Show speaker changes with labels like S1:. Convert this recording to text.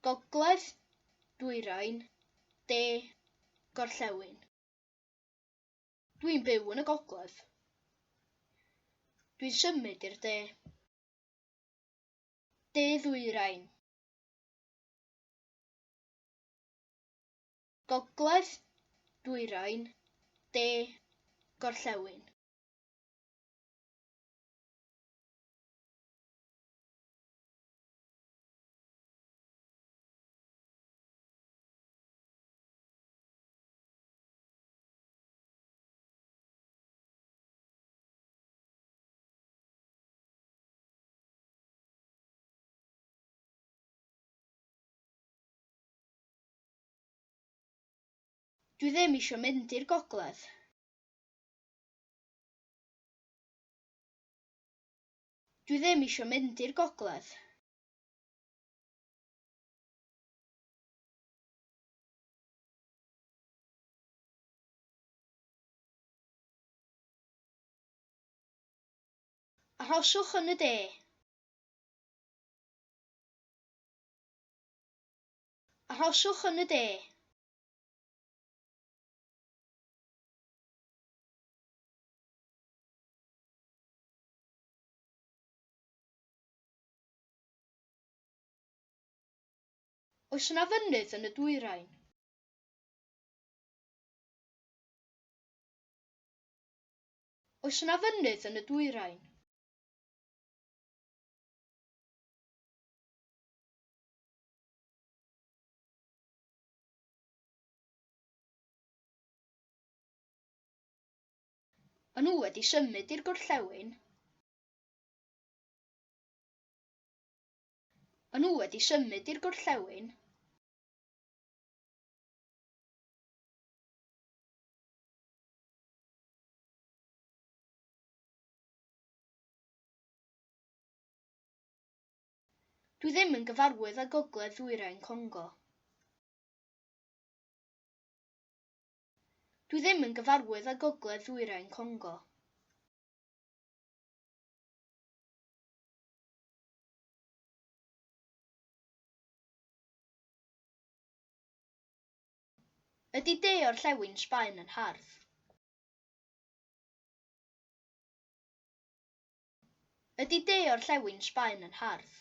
S1: Gogledd, Dwyrain, De, Gorllewin. Dwi'n byw yn y gogledd. Dwi'n symud i'r de. De-ddwyrain. Gogledd, Dwyrain, De, Gorllewin. Dwi ddim eisiau mynd i'r gogledd. Dwi ddim eisiau mynd i'r gogledd. Arhoswch yn y de. Arhoswch yn y de. Oes yna fynydd yn y dwyrain? Oes yna fynydd yn y dwyrain? Maen nhw wedi symud i'r gorllewin. Maen nhw wedi symud i'r gorllewin. Dwi ddim yn gyfarwydd â Gogledd-ddwyrain Congo. Dwi ddim yn gyfarwydd â Gogledd-ddwyrain Congo. Ydy de-orllewin Sbaen yn hardd? Ydy de-orllewin Sbaen yn hardd?